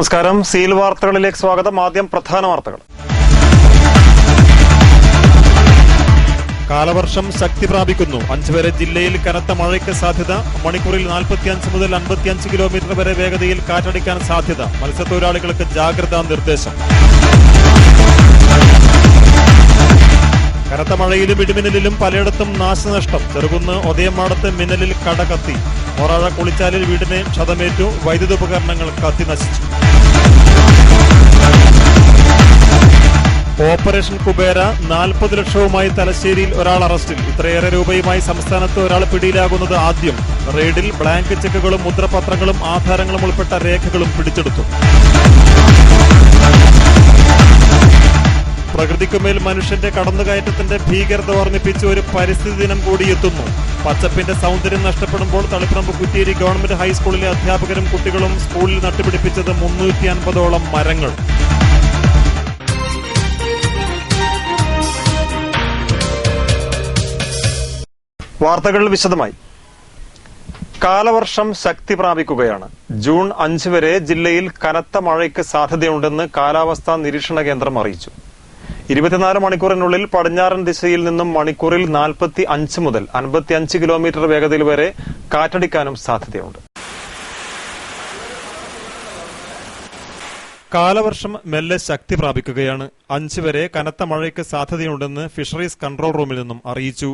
നമസ്കാരം. സീൽ വാർത്തകളിലേക്ക് സ്വാഗതം. ആദ്യം പ്രധാന വാർത്തകൾ. കാലവർഷം ശക്തി പ്രാപിക്കുന്നു. 5 വരെ ജില്ലയിൽ കനത്ത മഴയ്ക്ക് സാധ്യത. മണിക്കൂറിൽ 45 മുതൽ 55 കിലോമീറ്റർ വരെ വേഗതയിൽ കാറ്റടിക്കാൻ സാധ്യത. മത്സ്യത്തൊഴിലാളികൾക്ക് ജാഗ്രതാ നിർദ്ദേശം. കനത്ത മഴയിലും ഇടിമിന്നലിലും പലയിടത്തും നാശനഷ്ടം. ചെറുകുന്ന് ഒതയമാടത്ത് മിന്നലിൽ കട കത്തി. മൊറാഴ കുളിച്ചാലിൽ വീടിന് ക്ഷതമേറ്റു. വൈദ്യുത ഉപകരണങ്ങൾ കത്തി നശിച്ചു. ഓപ്പറേഷൻ കുബേര 40 ലക്ഷവുമായി തലശ്ശേരിയിൽ ഒരാൾ അറസ്റ്റിൽ. ഇത്രയേറെ രൂപയുമായി സംസ്ഥാനത്ത് ഒരാൾ പിടിയിലാകുന്നത് ആദ്യം. റെയ്ഡിൽ ബ്ലാങ്ക് ചെക്കുകളും മുദ്രപത്രങ്ങളും ആധാരങ്ങളും ഉൾപ്പെട്ട രേഖകളും പിടിച്ചെടുത്തു. പ്രകൃതിക്കുമേൽ മനുഷ്യന്റെ കടന്നുകയറ്റത്തിന്റെ ഭീകരത ഓർമ്മിപ്പിച്ച് ഒരു പരിസ്ഥിതി ദിനം കൂടി എത്തുന്നു. പച്ചപ്പിന്റെ സൗന്ദര്യം നഷ്ടപ്പെടുമ്പോൾ തളിപ്പറമ്പ് കുറ്റിയേരി ഗവൺമെന്റ് ഹൈസ്കൂളിലെ അധ്യാപകരും കുട്ടികളും സ്കൂളിൽ നട്ടുപിടിപ്പിച്ചത് 350ഓളം മരങ്ങൾ. വാർത്തകൾ വിശദമായി. കാലവർഷം ശക്തി പ്രാപിക്കുകയാണ്. ജൂൺ 5 വരെ ജില്ലയിൽ കനത്ത മഴയ്ക്ക് സാധ്യതയുണ്ടെന്ന് കാലാവസ്ഥാ നിരീക്ഷണ കേന്ദ്രം അറിയിച്ചു. 24 മണിക്കൂറിനുള്ളിൽ പടിഞ്ഞാറൻ ദിശയിൽ നിന്നും മണിക്കൂറിൽ 45 മുതൽ 55 കിലോമീറ്റർ വേഗതയിൽ വരെ കാറ്റടിക്കാനും സാധ്യതയുണ്ട്. കാലവർഷം മെല്ലെ ശക്തി പ്രാപിക്കുകയാണ്. 5 വരെ കനത്ത മഴയ്ക്ക് സാധ്യതയുണ്ടെന്ന് ഫിഷറീസ് കൺട്രോൾ റൂമിൽ നിന്നും അറിയിച്ചു.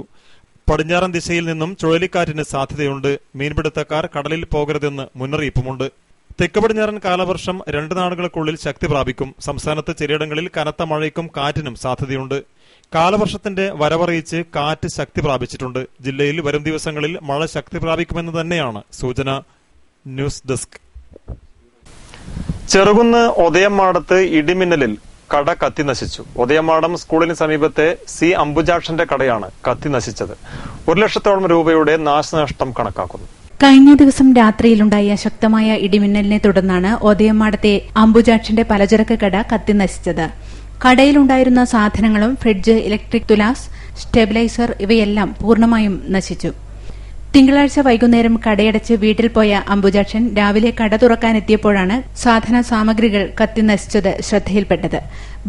പടിഞ്ഞാറൻ ദിശയിൽ നിന്നും ചുഴലിക്കാറ്റിന് സാധ്യതയുണ്ട്. മീൻപിടുത്തക്കാർ കടലിൽ പോകരുതെന്ന് മുന്നറിയിപ്പുമുണ്ട്. തെക്ക് പടിഞ്ഞാറൻ കാലവർഷം 2 നാളുകൾക്കുള്ളിൽ ശക്തി പ്രാപിക്കും. സംസ്ഥാനത്ത് ചിലയിടങ്ങളിൽ കനത്ത മഴയ്ക്കും കാറ്റിനും സാധ്യതയുണ്ട്. കാലവർഷത്തിന്റെ വരവറിയിച്ച് കാറ്റ് ശക്തി പ്രാപിച്ചിട്ടുണ്ട്. ജില്ലയിൽ വരും ദിവസങ്ങളിൽ മഴ ശക്തി പ്രാപിക്കുമെന്ന് തന്നെയാണ് സൂചന. News desk. ചെറുകുന്ന് ഒതയമാടത്ത് ഇടിമിന്നലിൽ കട കത്തി നശിച്ചു. ഒതയമാടം സ്കൂളിന് സമീപത്തെ സി അംബുജാക്ഷന്റെ കടയാണ് കത്തി നശിച്ചത്. 1 ലക്ഷത്തോളം രൂപയുടെ നാശനഷ്ടം കണക്കാക്കുന്നു. കഴിഞ്ഞ ദിവസം രാത്രിയിലുണ്ടായ ശക്തമായ ഇടിമിന്നലിനെ തുടർന്നാണ് ഒതയമാടത്തെ അംബുജാക്ഷന്റെ പലചരക്ക് കട കത്തി നശിച്ചത്. കടയിലുണ്ടായിരുന്ന സാധനങ്ങളും ഫ്രിഡ്ജ്, ഇലക്ട്രിക് തുലാസ്, സ്റ്റെബിലൈസർ ഇവയെല്ലാം പൂർണ്ണമായും നശിച്ചു. തിങ്കളാഴ്ച വൈകുന്നേരം കടയടച്ച് വീട്ടിൽ പോയ അംബുജാക്ഷൻ രാവിലെ കട തുറക്കാനെത്തിയപ്പോഴാണ് സാധന സാമഗ്രികൾ കത്തി നശിച്ചത് ശ്രദ്ധയിൽപ്പെട്ടത്.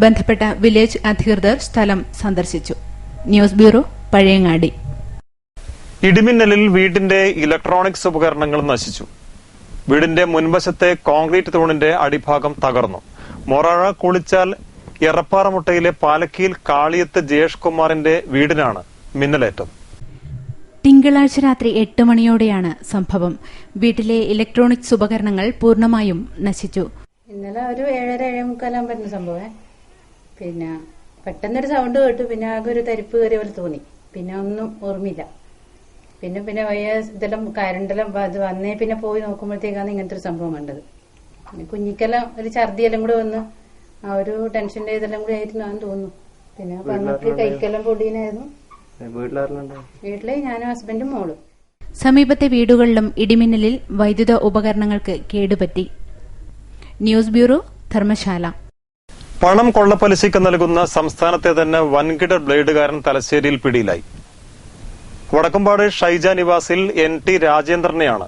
ബന്ധപ്പെട്ട വില്ലേജ് അധികൃതർ സ്ഥലം സന്ദർശിച്ചു. News bureau, Pazhayangadi. ഇടിമിന്നലിൽ വീടിന്റെ ഇലക്ട്രോണിക്സ് ഉപകരണങ്ങൾ നശിച്ചു. വീടിന്റെ മുൻവശത്തെ കോൺക്രീറ്റ് തൂണിന്റെ അടിഭാഗം തകർന്നു. മൊറാഴ കുളിച്ചാൽ എറപ്പാറമുട്ടയിലെ പാലക്കിയിൽ കാളിയത്ത് ജയേഷ് കുമാറിന്റെ വീടിനാണ് മിന്നലേറ്റത്. തിങ്കളാഴ്ച രാത്രി 8 മണിയോടെയാണ് സംഭവം. വീട്ടിലെ ഇലക്ട്രോണിക്സ് ഉപകരണങ്ങൾ പൂർണ്ണമായും നശിച്ചു. ഇന്നലെ ഒരു 7:30 പറ്റുന്ന സംഭവം. പിന്നെ പെട്ടെന്നൊരു സൗണ്ട് കേട്ടു. പിന്നെ ആകെ ഒരു തരിപ്പ് കയറിയ പോലെ തോന്നി. പിന്നെ ഒന്നും ഓർമ്മയില്ല. പിന്നെ ഇതെല്ലാം കരണ്ടെല്ലാം അത് വന്നേ പിന്നെ പോയി നോക്കുമ്പോഴത്തേക്കാണ് ഇങ്ങനത്തെ ഒരു സംഭവം കണ്ടത്. പിന്നെ കുഞ്ഞിക്കെല്ലാം ഒരു ഛർദിയെല്ലാം കൂടെ വന്ന് ആ ഒരു ടെൻഷന്റെ ഇതെല്ലാം കൂടി ആയിരുന്നു തോന്നുന്നു. പിന്നെ വന്നിട്ട് കൈക്കെല്ലാം പൊടിയനായിരുന്നു. വീട്ടില് ഞാനും ഹസ്ബൻഡും മോളും. സമീപത്തെ വീടുകളിലും ഇടിമിന്നലിൽ വൈദ്യുത ഉപകരണങ്ങൾക്ക് കേടുപറ്റി. News bureau, Dharamshala. പണം കൊള്ളപ്പലിശയ്ക്ക് നൽകുന്ന സംസ്ഥാനത്തെ തന്നെ വൻകിട ബ്ലേഡുകാരൻ തലശ്ശേരിയിൽ പിടിയിലായി. വടക്കമ്പാട് ഷൈജ നിവാസിൽ NT രാജേന്ദ്രനെയാണ്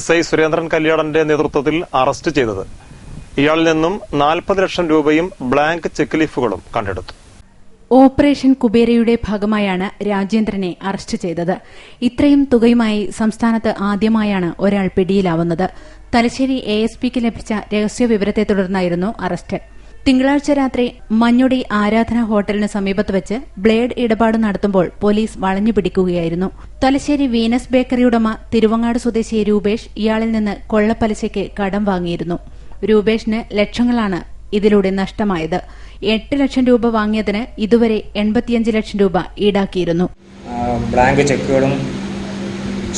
SI സുരേന്ദ്രൻ കല്യാടന്റെ നേതൃത്വത്തിൽ അറസ്റ്റ് ചെയ്തത്. ഇയാളിൽ നിന്നും 40 ലക്ഷം രൂപയും ബ്ലാങ്ക് ചെക്ക് ലീഫുകളും കണ്ടെടുത്തു. ഓപ്പറേഷൻ കുബേരയുടെ ഭാഗമായാണ് രാജേന്ദ്രനെ അറസ്റ്റ് ചെയ്തത്. ഇത്രയും തുകയുമായി സംസ്ഥാനത്ത് ആദ്യമായാണ് ഒരാൾ പിടിയിലാവുന്നത്. തലശ്ശേരി ASPക്ക് ലഭിച്ച രഹസ്യവിവരത്തെ തുടർന്നായിരുന്നു അറസ്റ്റ്. തിങ്കളാഴ്ച രാത്രി മഞ്ഞുടി ആരാധന ഹോട്ടലിന് സമീപത്ത് വെച്ച് ബ്ലേഡ് ഇടപാട് നടത്തുമ്പോൾ പോലീസ് വളഞ്ഞു പിടിക്കുകയായിരുന്നു. തലശ്ശേരി വീനസ് ബേക്കറി ഉടമ തിരുവങ്ങാട് സ്വദേശി രൂപേഷ് ഇയാളിൽ നിന്ന് കൊള്ളപ്പലിശയ്ക്ക് കടം വാങ്ങിയിരുന്നു. രൂപേഷിന് ലക്ഷങ്ങളാണ് ഇതിലൂടെ നഷ്ടമായത്. 8 ലക്ഷം രൂപ വാങ്ങിയതിന് ഇതുവരെ 85 ലക്ഷം രൂപ ഈടാക്കിയിരുന്നു. ബ്ലാങ്ക് ചെക്കുകളും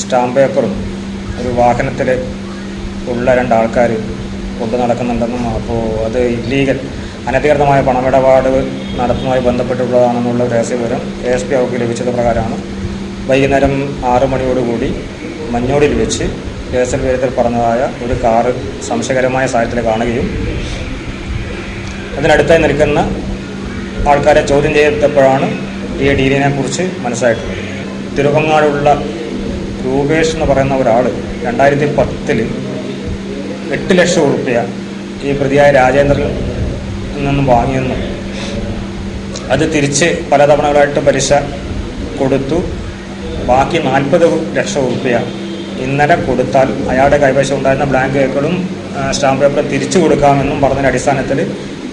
സ്റ്റാമ്പ് പേപ്പറും ഒരു വാഹനത്തിൽ ഉള്ള 2 ആൾക്കാർ കൊണ്ടു നടക്കുന്നുണ്ടെന്നും അപ്പോൾ അത് ഇല്ലീഗൽ അനധികൃതമായ പണമിടപാട് നടത്തുന്നതുമായി ബന്ധപ്പെട്ടുള്ളതാണെന്നുള്ള രഹസ്യവിവരം ASP അവർക്ക് ലഭിച്ചത് പ്രകാരമാണ് വൈകുന്നേരം 6 മണിയോടുകൂടി മഞ്ഞോടിൽ വെച്ച് രഹസ്യവിവരത്തിൽ പറഞ്ഞതായ ഒരു കാറ് സംശയകരമായ സാഹചര്യത്തിൽ കാണുകയും അതിനടുത്തായി നിൽക്കുന്ന ആൾക്കാരെ ചോദ്യം ചെയ്തപ്പോഴാണ് ഈ ഡീലിനെ കുറിച്ച് മനസ്സിലായിട്ടുള്ളത്. തിരുവങ്ങാടുള്ള രൂപേഷ് എന്ന് പറയുന്ന ഒരാൾ 2010 8 ലക്ഷം രൂപ ഈ പ്രതിയായ രാജേന്ദ്രനിൽ നിന്നും വാങ്ങിയെന്നും അത് തിരിച്ച് പലതവണകളായിട്ട് പലിശ കൊടുത്തു. ബാക്കി 40 ലക്ഷം രൂപ ഇന്നലെ കൊടുത്താൽ അയാളുടെ കൈവശം ഉണ്ടായിരുന്ന ബ്ലാങ്ക് ചെക്കുകളും സ്റ്റാമ്പ് പേപ്പറും തിരിച്ചു കൊടുക്കാമെന്നും പറഞ്ഞതിൻ്റെ അടിസ്ഥാനത്തിൽ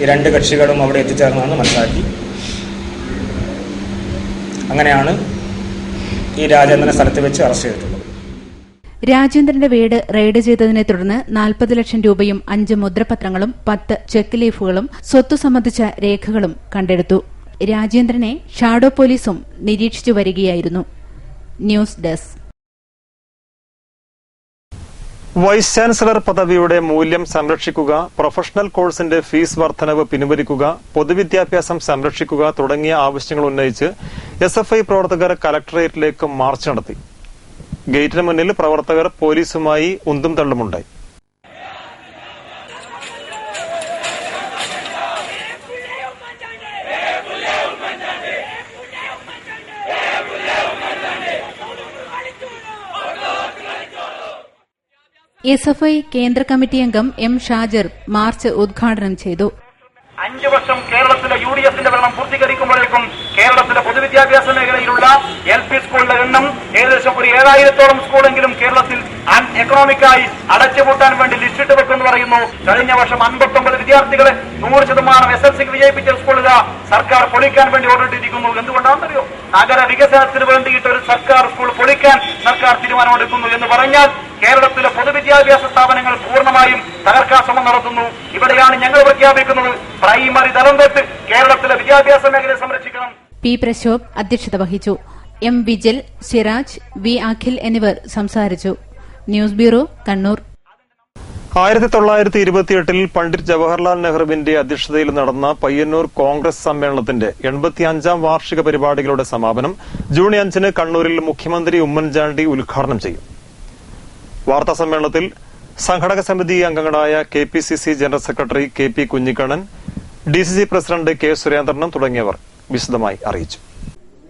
ഈ 2 കക്ഷികളും അവിടെ എത്തിച്ചേർന്നതെന്ന് മനസ്സിലാക്കി. അങ്ങനെയാണ് ഈ രാജേന്ദ്രനെ സ്ഥലത്ത് വെച്ച് അറസ്റ്റ് ചെയ്തിട്ടുള്ളത്. രാജേന്ദ്രന്റെ വീട് റെയ്ഡ് ചെയ്തതിനെ തുടർന്ന് 40 ലക്ഷം രൂപയും 5 മുദ്രപത്രങ്ങളും 10 ചെക്ക് ലീഫുകളും സ്വത്തു സംബന്ധിച്ച രേഖകളും കണ്ടെടുത്തു. രാജേന്ദ്രനെ ഷാഡോ പോലീസും നിരീക്ഷിച്ചു വരികയായിരുന്നു. News desk. വൈസ് ചാൻസലർ പദവിയുടെ മൂല്യം സംരക്ഷിക്കുക, പ്രൊഫഷണൽ കോഴ്സിന്റെ ഫീസ് വർധനവ് പിൻവലിക്കുക, പൊതുവിദ്യാഭ്യാസം സംരക്ഷിക്കുക തുടങ്ങിയ ആവശ്യങ്ങൾ ഉന്നയിച്ച് SFI പ്രവർത്തകർ കലക്ടറേറ്റിലേക്ക് മാർച്ച് നടത്തി. ഗേറ്റിന് മുന്നിൽ പ്രവർത്തകർ പോലീസുമായി ഉന്തും തള്ളുമുണ്ടായി. SFI കേന്ദ്ര കമ്മിറ്റി അംഗം M. ഷാജർ മാർച്ച് ഉദ്ഘാടനം ചെയ്തു. 5 വർഷം കേരളത്തിലെ UDFന്റെ ഭരണം പൂർത്തീകരിക്കുമ്പോഴേക്കും കേരളത്തിലെ പൊതുവിദ്യാഭ്യാസ മേഖലയിലുള്ള LP സ്കൂളുകളുടെ എണ്ണം ഏകദേശം ഒരു 7000-ഓളം സ്കൂളെങ്കിലും കേരളത്തിൽ എക്കണോമിക്കായി അടച്ചുപൂട്ടാൻ വേണ്ടി ലിസ്റ്റിട്ട് വെക്കുമെന്ന് പറയുന്നു. കഴിഞ്ഞ വർഷം 59 വിദ്യാർത്ഥികളെ 100% SLCക്ക് വിജയിപ്പിച്ച സ്കൂളുകൾ സർക്കാർ പൊളിക്കാൻ വേണ്ടി ഓർഡറിട്ടിരിക്കുന്നു. എന്തുകൊണ്ടാണെന്നറിയോ? നഗര വികസനത്തിന് വേണ്ടിയിട്ട് ഒരു സർക്കാർ സ്കൂൾ പൊളിക്കാൻ സർക്കാർ തീരുമാനമെടുക്കുന്നു എന്ന് പറഞ്ഞാൽ കേരളത്തിലെ പൊതുവിദ്യാഭ്യാസ സ്ഥാപനങ്ങൾ പൂർണ്ണമായും തകർക്കാൻ ശ്രമം നടത്തുന്നു. ഇവിടെയാണ് ഞങ്ങൾ പ്രഖ്യാപിക്കുന്നത്, പ്രൈമറി തലം തൊട്ട് കേരളത്തിലെ വിദ്യാഭ്യാസ മേഖലയെ സംരക്ഷിക്കണം. P. പ്രശോഭ് അധ്യക്ഷത വഹിച്ചു. M. Vigil, Siraj, V. Akhil എന്നിവർ സംസാരിച്ചു. News bureau, Kannur. 1928 പണ്ഡിറ്റ് ജവഹർലാൽ നെഹ്റുവിന്റെ അധ്യക്ഷതയിൽ നടന്ന പയ്യന്നൂർ കോൺഗ്രസ് സമ്മേളനത്തിന്റെ 85ാം വാർഷിക പരിപാടികളുടെ സമാപനം ജൂൺ 5 കണ്ണൂരിൽ മുഖ്യമന്ത്രി ഉമ്മൻചാണ്ടി ഉദ്ഘാടനം ചെയ്യും. വാർത്താ സമ്മേളനത്തിൽ സംഘടക സമിതി അംഗങ്ങളായ KPCC general secretary KP Kunhikannan, DCC president K. സുരേന്ദ്രനും തുടങ്ങിയവർ വിശദമായി അറിയിച്ചു.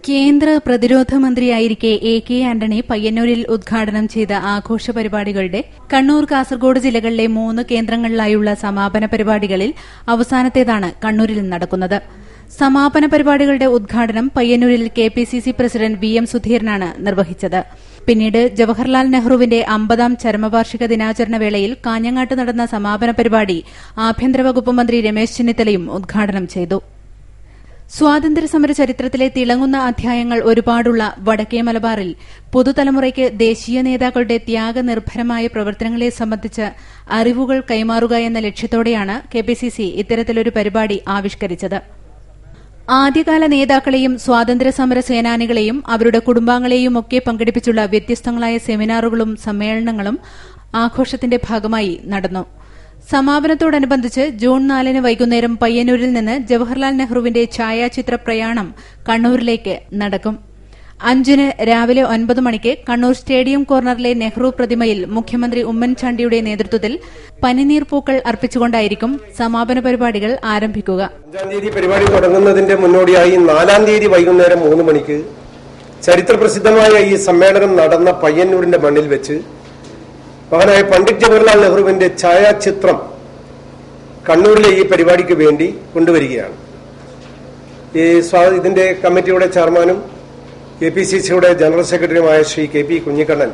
കേന്ദ്ര പ്രതിരോധ മന്ത്രിയായിരിക്കെ AK ആന്റണി പയ്യന്നൂരിൽ ഉദ്ഘാടനം ചെയ്ത ആഘോഷ പരിപാടികളുടെ കണ്ണൂർ, കാസർഗോഡ് ജില്ലകളിലെ 3 കേന്ദ്രങ്ങളിലായുള്ള സമാപന പരിപാടികളിൽ അവസാനത്തേതാണ് കണ്ണൂരിൽ നടക്കുന്നത്. സമാപന പരിപാടികളുടെ ഉദ്ഘാടനം പയ്യന്നൂരിൽ KPCC പ്രസിഡന്റ് VM സുധീരനാണ് നിർവഹിച്ചത്. പിന്നീട് ജവഹർലാൽ നെഹ്റുവിന്റെ 50ാം ചരമവാർഷിക ദിനാചരണ വേളയിൽ കാഞ്ഞങ്ങാട്ട് നടന്ന സമാപന പരിപാടി ആഭ്യന്തര വകുപ്പ് മന്ത്രി രമേശ് ചെന്നിത്തലയും ഉദ്ഘാടനം ചെയ്തു. സ്വാതന്ത്ര്യസമര ചരിത്രത്തിലെ തിളങ്ങുന്ന അധ്യായങ്ങൾ ഒരുപാടുള്ള വടക്കേ മലബാറിൽ പുതുതലമുറയ്ക്ക് ദേശീയ നേതാക്കളുടെ ത്യാഗനിർഭരമായ പ്രവർത്തനങ്ങളെ സംബന്ധിച്ച് അറിവുകൾ കൈമാറുക എന്ന ലക്ഷ്യത്തോടെയാണ് KPCC ഇത്തരത്തിലൊരു പരിപാടി ആവിഷ്കരിച്ചത്. ആദ്യകാല നേതാക്കളെയും സ്വാതന്ത്ര്യസമര സേനാനികളെയും അവരുടെ കുടുംബാംഗങ്ങളെയുമൊക്കെ പങ്കെടുപ്പിച്ചുള്ള വ്യത്യസ്തങ്ങളായ സെമിനാറുകളും സമ്മേളനങ്ങളും ആഘോഷത്തിന്റെ ഭാഗമായി നടന്നു. സമാപനത്തോടനുബന്ധിച്ച് ജൂൺ 4 വൈകുന്നേരം പയ്യന്നൂരിൽ നിന്ന് ജവഹർലാൽ നെഹ്റുവിന്റെ ഛായാചിത്ര പ്രയാണം കണ്ണൂരിലേക്ക് നടക്കും. 5 രാവിലെ 9 മണിക്ക് കണ്ണൂർ സ്റ്റേഡിയം കോർണറിലെ നെഹ്റു പ്രതിമയിൽ മുഖ്യമന്ത്രി ഉമ്മൻചാണ്ടിയുടെ നേതൃത്വത്തിൽ പനിനീർ പൂക്കൾ അർപ്പിച്ചുകൊണ്ടായിരിക്കും സമാപന പരിപാടികൾ ആരംഭിക്കുക. 5-ാം തീയതി പരിപാടി തുടങ്ങുന്നതിന്റെ മുന്നോടിയായി 4-ാം തീയതി വൈകുന്നേരം 3 മണിക്ക് ചരിത്രപ്രസിദ്ധമായ ഈ സമ്മേളനം നടന്ന പയ്യന്നൂരിന്റെ മണ്ണിൽ വെച്ച് മഹാനായ പണ്ഡിറ്റ് ജവഹർലാൽ നെഹ്റുവിന്റെ ഛായാചിത്രം കണ്ണൂരിലെ ഈ പരിപാടിക്ക് വേണ്ടി കൊണ്ടുവരികയാണ്. ഇതിന്റെ കമ്മിറ്റിയുടെ ചെയർമാനും KPCCയുടെ ജനറൽ സെക്രട്ടറിയുമായ ശ്രീ KP കുഞ്ഞിക്കണ്ണൻ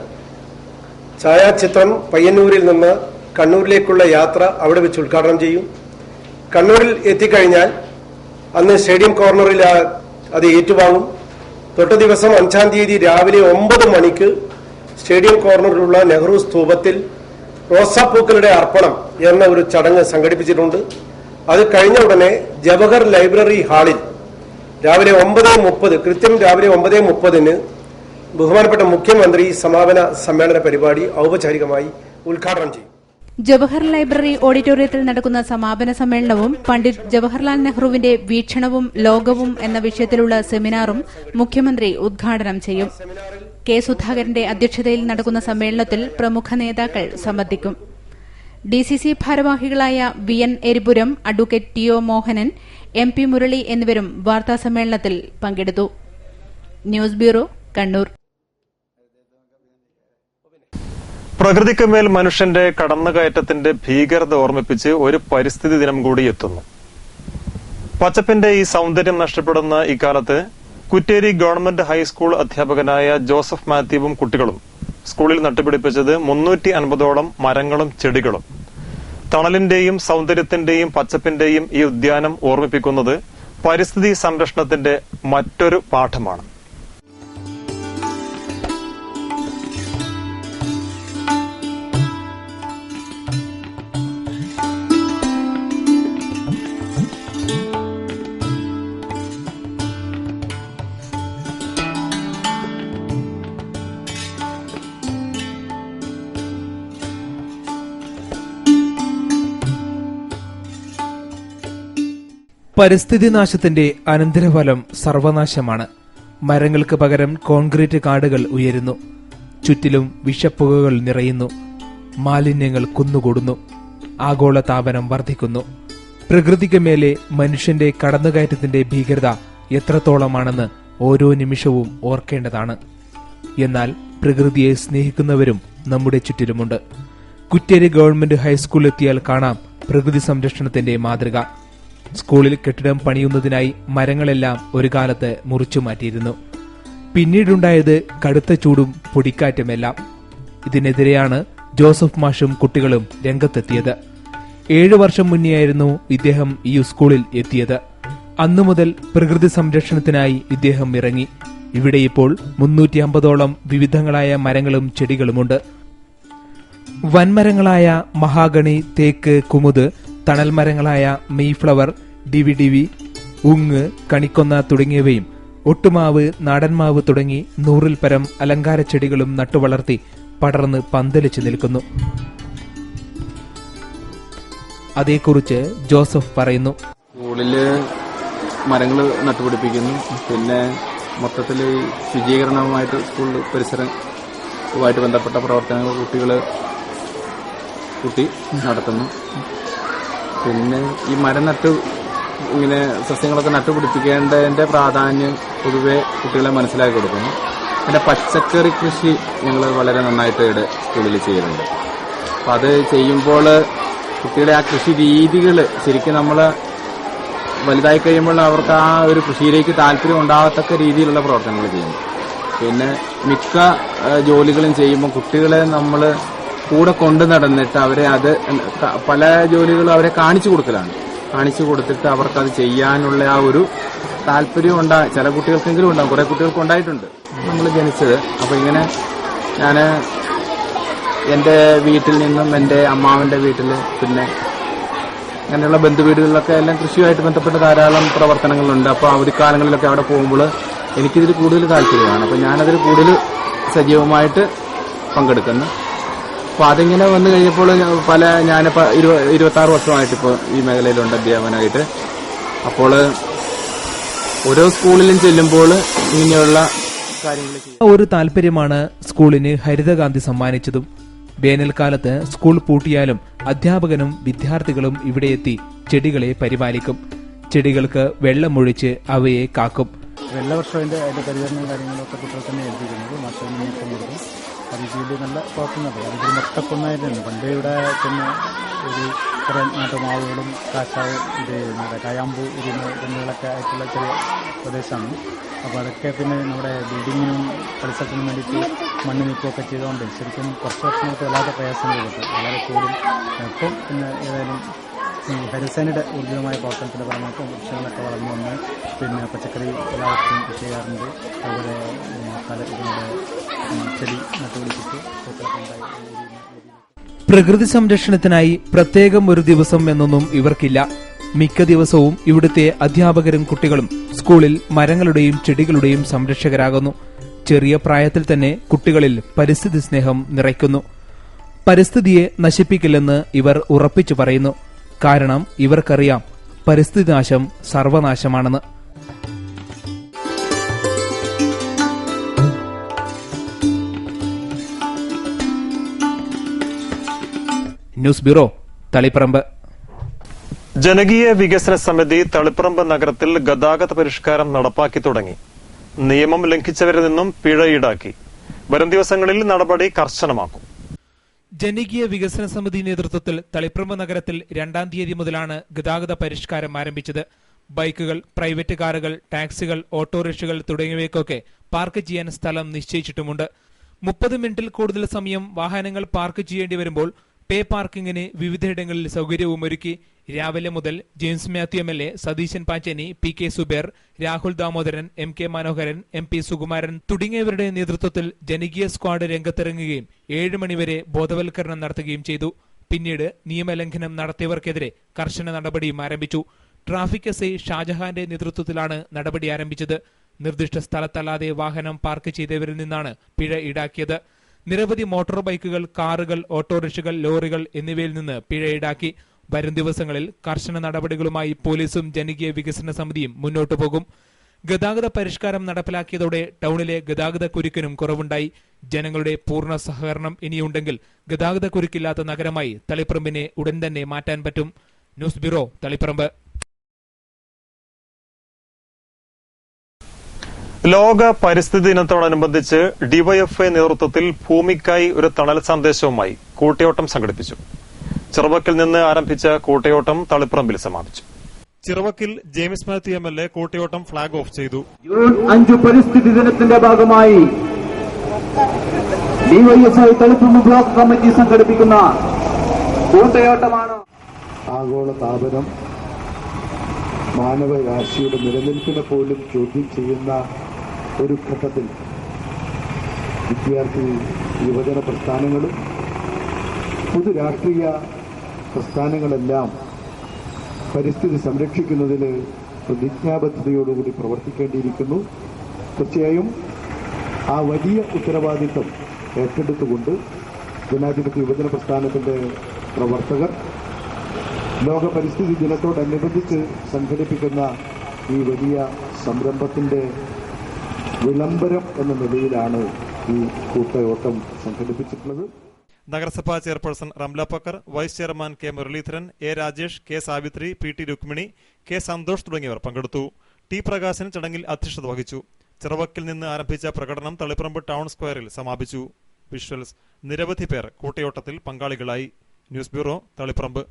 ഛായാചിത്രം പയ്യന്നൂരിൽ നിന്ന് കണ്ണൂരിലേക്കുള്ള യാത്ര അവിടെ വെച്ച് ഉദ്ഘാടനം ചെയ്യും. കണ്ണൂരിൽ എത്തിക്കഴിഞ്ഞാൽ അന്ന് സ്റ്റേഡിയം കോർണറിൽ അത് ഏറ്റുവാങ്ങും. തൊട്ട ദിവസം 5-ാം തീയതി രാവിലെ 9 മണിക്ക് സ്റ്റേഡിയം കോർണറിലുള്ള നെഹ്റു സ്തൂപത്തിൽ റോസാപ്പൂക്കളുടെ അർപ്പണം എന്ന ഒരു ചടങ്ങ് സംഘടിപ്പിച്ചിട്ടുണ്ട്. അത് കഴിഞ്ഞ ഉടനെ ജവഹർ ലൈബ്രറി ഹാളിൽ രാവിലെ 9:30 കൃത്യം രാവിലെ 9:30 ബഹുമാനപ്പെട്ട മുഖ്യമന്ത്രി സമാപന സമ്മേളന പരിപാടി ഔപചാരികമായി ഉദ്ഘാടനം ചെയ്യും. ജവഹർ ലൈബ്രറി ഓഡിറ്റോറിയത്തിൽ നടക്കുന്ന സമാപന സമ്മേളനവും പണ്ഡിറ്റ് ജവഹർലാൽ നെഹ്റുവിന്റെ വീക്ഷണവും ലോകവും എന്ന വിഷയത്തിലുള്ള സെമിനാറും മുഖ്യമന്ത്രി ഉദ്ഘാടനം ചെയ്യും. K. സുധാകരന്റെ അധ്യക്ഷതയിൽ നടക്കുന്ന സമ്മേളനത്തിൽ പ്രമുഖ നേതാക്കൾ സംബന്ധിക്കും. DCC ഭാരവാഹികളായ VN Eripuram, advocate TO Mohanan, MP Murali എന്നിവരും വാർത്താസമ്മേളനത്തിൽ പങ്കെടുത്തു. News bureau, Kannur. പ്രകൃതിക്ക് മേൽ മനുഷ്യന്റെ കടന്നുകയറ്റത്തിന്റെ ഭീകരത ഓർമ്മിപ്പിച്ച് ഒരു പരിസ്ഥിതി ദിനം കൂടി എത്തുന്നു. പച്ചപ്പിന്റെ ഈ സൗന്ദര്യം നഷ്ടപ്പെടുന്ന ഇക്കാലത്ത് കുറ്റേരി ഗവൺമെന്റ് ഹൈസ്കൂൾ അധ്യാപകനായ ജോസഫ് മാത്യുവും കുട്ടികളും സ്കൂളിൽ നട്ടുപിടിപ്പിച്ചത് 350ഓളം മരങ്ങളും ചെടികളും. തണലിന്റെയും സൗന്ദര്യത്തിന്റെയും പച്ചപ്പിന്റെയും ഈ ഉദ്യാനം ഓർമ്മിപ്പിക്കുന്നത് പരിസ്ഥിതി സംരക്ഷണത്തിന്റെ മറ്റൊരു പാഠമാണ്. പരിസ്ഥിതി നാശത്തിന്റെ അനന്തരഫലം സർവനാശമാണ്. മരങ്ങൾക്ക് പകരം കോൺക്രീറ്റ് കാടുകൾ ഉയരുന്നു. ചുറ്റിലും വിഷപ്പുകകൾ നിറയുന്നു. മാലിന്യങ്ങൾ കുന്നുകൂടുന്നു. ആഗോളതാപനം വർദ്ധിക്കുന്നു. പ്രകൃതിക്ക് മേലെ മനുഷ്യന്റെ കടന്നുകയറ്റത്തിന്റെ ഭീകരത എത്രത്തോളമാണെന്ന് ഓരോ നിമിഷവും ഓർക്കേണ്ടതാണ്. എന്നാൽ പ്രകൃതിയെ സ്നേഹിക്കുന്നവരും നമ്മുടെ ചുറ്റിലുമുണ്ട്. കുറ്റേരി ഗവൺമെന്റ് ഹൈസ്കൂൾ എത്തിയാൽ കാണാം പ്രകൃതി സംരക്ഷണത്തിന്റെ മാതൃക. സ്കൂളിൽ കെട്ടിടം പണിയുന്നതിനായി മരങ്ങളെല്ലാം ഒരു കാലത്ത് മുറിച്ചു മാറ്റിയിരുന്നു. പിന്നീടുണ്ടായത് കടുത്ത ചൂടും പൊടിക്കാറ്റുമെല്ലാം. ഇതിനെതിരെയാണ് ജോസഫ് മാഷും കുട്ടികളും രംഗത്തെത്തിയത്. 7 വർഷം മുന്നെയായിരുന്നു ഇദ്ദേഹം ഈ സ്കൂളിൽ എത്തിയത്. അന്നു മുതൽ പ്രകൃതി സംരക്ഷണത്തിനായി ഇദ്ദേഹം ഇറങ്ങി. ഇവിടെ ഇപ്പോൾ 350ഓളം വിവിധങ്ങളായ മരങ്ങളും ചെടികളുമുണ്ട്. വൻമരങ്ങളായ മഹാഗണി, തേക്ക്, കുമുദ്, തണൽ മരങ്ങളായ മെയ്ഫ്ലവർ, ഡിവിഡിവി, ഉങ്ങ്, കണിക്കൊന്ന തുടങ്ങിയവയും ഒട്ടുമാവ്, നാടൻമാവ് തുടങ്ങി 100ൽ പരം അലങ്കാര ചെടികളും നട്ടുവളർത്തി പടർന്ന് പന്തലിച്ചു നിൽക്കുന്നു. അതേക്കുറിച്ച് ജോസഫ് പറയുന്നു. സ്കൂളില് മരങ്ങൾ നട്ടുപിടിപ്പിക്കുന്നു. പിന്നെ മൊത്തത്തിൽ ശുചീകരണവുമായിട്ട് സ്കൂൾ പരിസരവുമായിട്ട് ബന്ധപ്പെട്ട പ്രവർത്തനങ്ങൾ കുട്ടി നടത്തുന്നു. പിന്നെ ഈ മരം ഇങ്ങനെ സസ്യങ്ങളൊക്കെ നട്ടുപിടിപ്പിക്കേണ്ടതിന്റെ പ്രാധാന്യം പൊതുവെ കുട്ടികളെ മനസ്സിലാക്കി കൊടുക്കുന്നു. പിന്നെ പച്ചക്കറി കൃഷി ഞങ്ങൾ വളരെ നന്നായിട്ട് ഇവിടെ സ്കൂളിൽ ചെയ്യുന്നുണ്ട്. അപ്പം അത് ചെയ്യുമ്പോൾ കുട്ടികളെ ആ കൃഷി രീതികൾ ശരിക്കും നമ്മൾ വലുതായി കഴിയുമ്പോൾ അവർക്ക് ആ ഒരു കൃഷിയിലേക്ക് താല്പര്യം ഉണ്ടാകത്തക്ക രീതിയിലുള്ള പ്രവർത്തനങ്ങൾ ചെയ്യുന്നു. പിന്നെ മിക്ക ജോലികളും ചെയ്യുമ്പോൾ കുട്ടികളെ നമ്മൾ കൂടെ കൊണ്ടു നടന്നിട്ട് അവരെ പല ജോലികളും അവരെ കാണിച്ചു കൊടുത്തിട്ട് അവർക്കത് ചെയ്യാനുള്ള ആ ഒരു താല്പര്യം ചില കുട്ടികൾക്കെങ്കിലും ഉണ്ടാകും. കുറെ കുട്ടികൾക്ക് ഉണ്ടായിട്ടുണ്ട്. നമ്മൾ ജനിച്ചത് അപ്പൊ ഇങ്ങനെ ഞാൻ എന്റെ വീട്ടിൽ നിന്നും എന്റെ അമ്മാവന്റെ വീട്ടില് പിന്നെ അങ്ങനെയുള്ള ബന്ധുവീടുകളിലൊക്കെ എല്ലാം കൃഷിയുമായിട്ട് ബന്ധപ്പെട്ട ധാരാളം പ്രവർത്തനങ്ങളുണ്ട്. അപ്പൊ അവധിക്കാലങ്ങളിലൊക്കെ അവിടെ പോകുമ്പോൾ എനിക്കിതിൽ കൂടുതൽ താല്പര്യമാണ്. അപ്പൊ ഞാനതിൽ കൂടുതൽ സജീവമായിട്ട് പങ്കെടുക്കുന്നു. അപ്പൊ അതിങ്ങനെ വന്നു കഴിഞ്ഞപ്പോൾ ഞാനിപ്പോ 26 വർഷമായിട്ട് ഇപ്പോൾ ഈ മേഖലയിലുണ്ട് അധ്യാപകനായിട്ട്. അപ്പോൾ ഓരോ സ്കൂളിലും ചെല്ലുമ്പോൾ ഇങ്ങനെയുള്ള കാര്യങ്ങൾ ഒരു താല്പര്യമാണ് സ്കൂളിന് ഹരിതകാന്തി സമ്മാനിച്ചതും. വേനൽക്കാലത്ത് സ്കൂൾ പൂട്ടിയാലും അധ്യാപകനും വിദ്യാർത്ഥികളും ഇവിടെ എത്തി ചെടികളെ പരിപാലിക്കും. ചെടികൾക്ക് വെള്ളമൊഴിച്ച് അവയെ കാക്കും. എല്ലാ വർഷവും അതിന്റെ പരിചരണവും കാര്യങ്ങളൊക്കെ കുട്ടികൾ തന്നെ ഏൽപ്പിക്കുന്നത്. മാസ്റ്റർ നീക്കം കൊടുക്കും. അത് ചെയ്ത് നല്ല പ്രവർത്തനമുണ്ട്. അതിൽ മൊത്തക്കൊന്നായിരുന്നു. പണ്ട് ഇവിടെ പിന്നെ ഒരു കുറേ നാട്ടുമാവുകളും കാശാവ് കായാമ്പൂ കുന്നുകളൊക്കെ ആയിട്ടുള്ള ചെറിയ പ്രദേശമാണ്. അപ്പോൾ അതൊക്കെ പിന്നെ നമ്മുടെ ബിൽഡിങ്ങിനും പരിസരത്തിനും വേണ്ടിയിട്ട് മണ്ണ് നീക്കമൊക്കെ ചെയ്തുകൊണ്ട് ശരിക്കും കുറച്ച് വർഷങ്ങൾക്ക് വല്ലാത്ത പ്രയാസങ്ങൾ കിട്ടും. വളരെ ചൂടും ഇപ്പം പിന്നെ ഏതായാലും ഈ ഹരിതസേനയുടെ ഊർജിതമായ പ്രവർത്തനത്തിന്റെ ഭാഗമായിട്ട് വൃക്ഷങ്ങളൊക്കെ വളർന്നു വന്ന് പിന്നെ പച്ചക്കറി എല്ലാവർക്കും കൃഷി ചെയ്യാറുണ്ട്. അതുപോലെ ചെടി നട്ടുപിടിച്ചിട്ട് പ്രകൃതി സംരക്ഷണത്തിനായി പ്രത്യേകം ഒരു ദിവസം എന്നൊന്നും ഇവർക്കില്ല. മിക്ക ദിവസവും ഇവിടുത്തെ അധ്യാപകരും കുട്ടികളും സ്കൂളിൽ മരങ്ങളുടെയും ചെടികളുടെയും സംരക്ഷകരാകുന്നു. ചെറിയ പ്രായത്തിൽ തന്നെ കുട്ടികളിൽ പരിസ്ഥിതി സ്നേഹം നിറയ്ക്കുന്നു. പരിസ്ഥിതിയെ നശിപ്പിക്കില്ലെന്ന് ഇവർ ഉറപ്പിച്ചു പറയുന്നു. കാരണം ഇവർക്കറിയാം പരിസ്ഥിതി നാശം സർവനാശമാണെന്ന്. News bureau, Taliparamba. ജനകീയ വികസന സമിതി തളിപ്പറമ്പ് നഗരത്തിൽ ഗതാഗത പരിഷ്കാരം നടപ്പാക്കി തുടങ്ങി. നിയമം ലംഘിച്ചവരിൽ നിന്നും പിഴ ഈടാക്കി. വരും ദിവസങ്ങളിൽ നടപടി കർശനമാക്കും. ജനകീയ വികസന സമിതി നേതൃത്വത്തിൽ തളിപ്പറമ്പ് നഗരത്തിൽ 2-ാം തീയതി മുതലാണ് ഗതാഗത പരിഷ്കാരം ആരംഭിച്ചത്. ബൈക്കുകൾ, പ്രൈവറ്റ് കാറുകൾ, ടാക്സികൾ, ഓട്ടോറിക്ഷകൾ തുടങ്ങിയവയ്ക്കൊക്കെ പാർക്ക് ചെയ്യാൻ സ്ഥലം നിശ്ചയിച്ചിട്ടുമുണ്ട്. 30 മിനിറ്റിൽ കൂടുതൽ സമയം വാഹനങ്ങൾ പാർക്ക് ചെയ്യേണ്ടി വരുമ്പോൾ പേ പാർക്കിങ്ങിന് വിവിധയിടങ്ങളിൽ സൗകര്യവുമൊരുക്കി. രാവിലെ മുതൽ James Mathew MLA, Satheesan Pacheni, PK Zubair, Rahul Damodaran, MK മനോഹരൻ, MP സുകുമാരൻ തുടങ്ങിയവരുടെ നേതൃത്വത്തിൽ ജനകീയ സ്ക്വാഡ് രംഗത്തിറങ്ങുകയും 7 മണിവരെ ബോധവൽക്കരണം നടത്തുകയും ചെയ്തു. പിന്നീട് നിയമലംഘനം നടത്തിയവർക്കെതിരെ കർശന നടപടിയും ആരംഭിച്ചു. ട്രാഫിക് SI ഷാജഹാന്റെ നേതൃത്വത്തിലാണ് നടപടി ആരംഭിച്ചത്. നിർദ്ദിഷ്ട സ്ഥലത്തല്ലാതെ വാഹനം പാർക്ക് ചെയ്തവരിൽ നിന്നാണ് പിഴ ഈടാക്കിയത്. നിരവധി മോട്ടോർ ബൈക്കുകൾ, കാറുകൾ, ഓട്ടോറിക്ഷകൾ, ലോറികൾ എന്നിവയിൽ നിന്ന് പിഴ ഈടാക്കി. വരും ദിവസങ്ങളിൽ കർശന നടപടികളുമായി പോലീസും ജനകീയ വികസന സമിതിയും മുന്നോട്ടു പോകും. ഗതാഗത പരിഷ്കാരം നടപ്പിലാക്കിയതോടെ ടൗണിലെ ഗതാഗത കുരുക്കിനും കുറവുണ്ടായി. ജനങ്ങളുടെ പൂർണ്ണ സഹകരണം ഇനിയുണ്ടെങ്കിൽ ഗതാഗത കുരുക്കില്ലാത്ത നഗരമായി തളിപ്പറമ്പിനെ ഉടൻ തന്നെ മാറ്റാൻ പറ്റും. News bureau, Taliparamba. ലോക പരിസ്ഥിതി ദിനത്തോടനുബന്ധിച്ച് ഡിവൈഎഫ്ഐ നേതൃത്വത്തിൽ ഭൂമിക്കായി ഒരു തണൽ സന്ദേശവുമായി കൂട്ടയോട്ടം സംഘടിപ്പിച്ചു. ചിറവക്കിൽ നിന്ന് ആരംഭിച്ച കൂട്ടയോട്ടം തളിപ്പറമ്പിൽ സമാപിച്ചു. ചിറവക്കിൽ ജെയിംസ് മാത്യു MLA കൂട്ടയോട്ടം ഫ്ളാഗ് ഓഫ് ചെയ്തു. ജൂൺ 5 പരിസ്ഥിതി ദിനത്തിന്റെ ഭാഗമായി ഡിവൈഎഫ്ഐ തളിപ്പറമ്പ് ബ്ലോക്ക് കമ്മിറ്റി സംഘടിപ്പിക്കുന്ന കൂട്ടയോട്ടമാണ്. ആഗോള താപനം മാനവരാശിയുടെ നിലനിൽപ്പിനെ പോലും ചോദ്യം ചെയ്യുന്ന ഒരു ഘട്ടത്തിൽ വിദ്യാർത്ഥി യുവജന പ്രസ്ഥാനങ്ങളും പൊതുരാഷ്ട്രീയ പ്രസ്ഥാനങ്ങളെല്ലാം പരിസ്ഥിതി സംരക്ഷിക്കുന്നതിന് പ്രതിജ്ഞാബദ്ധതയോടുകൂടി പ്രവർത്തിക്കേണ്ടിയിരിക്കുന്നു. തീർച്ചയായും ആ വലിയ ഉത്തരവാദിത്വം ഏറ്റെടുത്തുകൊണ്ട് ജനാധിപത്യ യുവജന പ്രസ്ഥാനത്തിന്റെ പ്രവർത്തകർ ലോക പരിസ്ഥിതി ദിനത്തോടനുബന്ധിച്ച് സംഘടിപ്പിക്കുന്ന ഈ വലിയ സംരംഭത്തിന്റെ വിളംബരം എന്ന നിലയിലാണ് ഈ കൂട്ടയോട്ടം സംഘടിപ്പിച്ചിട്ടുള്ളത്. നഗരസഭാ chairperson Ramla Pakkar, vice chairman K Muraleedharan, A Rajesh, K Savithri, PT Rukmini, K Santhosh തുടങ്ങിയവർ പങ്കെടുത്തു. T പ്രകാശൻ ചടങ്ങിൽ അധ്യക്ഷത വഹിച്ചു. ചിറവക്കിൽ നിന്ന് ആരംഭിച്ച പ്രകടനം തളിപ്പറമ്പ് ടൗൺ സ്ക്വയറിൽ സമാപിച്ചു. വിഷ്വൽസ്. നിരവധി പേർ കൂട്ടയോട്ടത്തിൽ പങ്കാളികളായി. News bureau, Taliparamba.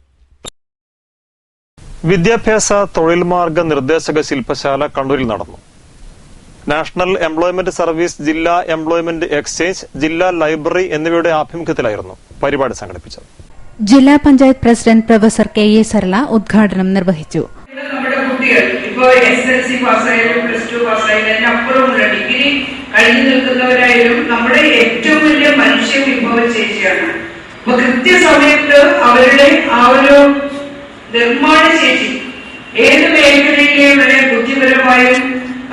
വിദ്യാഭ്യാസ തൊഴിൽ മാർഗ നിർദ്ദേശക ശില്പശാല കണ്ണൂരിൽ നടന്നു. നാഷണൽ എംപ്ലോയ്മെന്റ് സർവീസ്, ജില്ലാ എംപ്ലോയ്മെന്റ് എക്സ്ചേഞ്ച്, ജില്ലാ ലൈബ്രറി എന്നിവയുടെ ആഭിമുഖ്യത്തിലായിരുന്നു പരിപാടി സംഘടിപ്പിച്ചത്. ജില്ലാ പഞ്ചായത്ത് പ്രസിഡന്റ് പ്രൊഫസർ KA സർല ഉദ്ഘാടനം നിർവഹിച്ചു. നമ്മുടെ കുട്ടികൾ ഇപ്പോൾ SSLC പാസ്സായാലും +2 പാസ്സായാലും അതിനപ്പുറമുള്ള ഡിഗ്രി കഴിഞ്ഞു നിൽക്കുന്നവരായാലും നമ്മുടെ ഏറ്റവും വലിയ മനുഷ്യ വിഭവ ശേഷിയാണ്. അപ്പൊ കൃത്യസമയത്ത് അവരുടെ ആ ഒരു നിർമ്മാണ ശേഷി ഏത് മേഖലയിലെ വരെ ബുദ്ധിപരമായും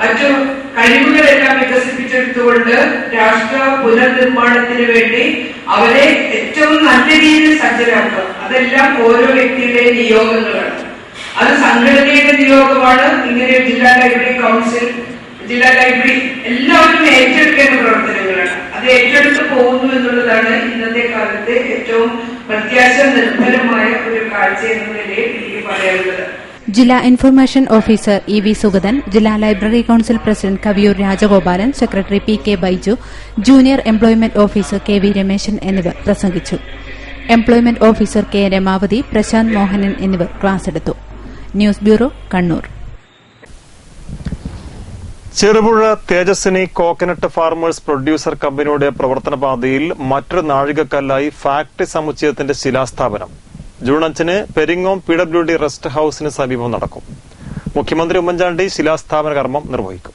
മറ്റു കഴിവുകളെല്ലാം വികസിപ്പിച്ചെടുത്തുകൊണ്ട് രാഷ്ട്ര പുനർനിർമ്മാണത്തിന് വേണ്ടി അവരെ ഏറ്റവും നല്ല രീതിയിൽ സജ്ജരാക്കുക. അതെല്ലാം ഓരോ വ്യക്തിയുടെ നിയോഗങ്ങളാണ്. അത് സംഘടനയുടെ നിയോഗമാണ്. ഇങ്ങനെ ജില്ലാ ലൈബ്രറി കൗൺസിൽ, ജില്ലാ ലൈബ്രറി എല്ലാവരും ഏറ്റെടുക്കേണ്ട പ്രവർത്തനങ്ങളാണ്. അത് ഏറ്റെടുത്ത് പോകുന്നു എന്നുള്ളതാണ് ഇന്നത്തെ കാലത്ത് ഏറ്റവും പ്രത്യാശ നിർഭരമായ ഒരു കാഴ്ച എന്ന നിലയിൽ എനിക്ക് പറയാനുള്ളത്. ജില്ലാ ഇൻഫർമേഷൻ ഓഫീസർ EV സുഗതൻ, ജില്ലാ library council president Kaviyoor Rajagopalan, secretary PK Baiju, junior employment officer KV Rameshan എന്നിവർ പ്രസംഗിച്ചു. Employment officer K Ramavathi, Prashanth Mohanan എന്നിവർ ക്ലാസെടുത്തു. News bureau, Kannur. Cherupuzha Thejaswini coconut farmers producer കമ്പനിയുടെ പ്രവർത്തന പാതയിൽ മറ്റൊരു നാഴികക്കല്ലായി ഫാക്ടറി സമുച്ചയത്തിന്റെ ശിലാസ്ഥാപനം ജൂൺ 5-ന് പെരിങ്ങോം PWD റെസ്റ്റ് ഹൌസിന് സമീപം നടക്കും. മുഖ്യമന്ത്രി ഉമ്മൻചാണ്ടി ശിലാസ്ഥാപന കർമ്മം നിർവഹിക്കും.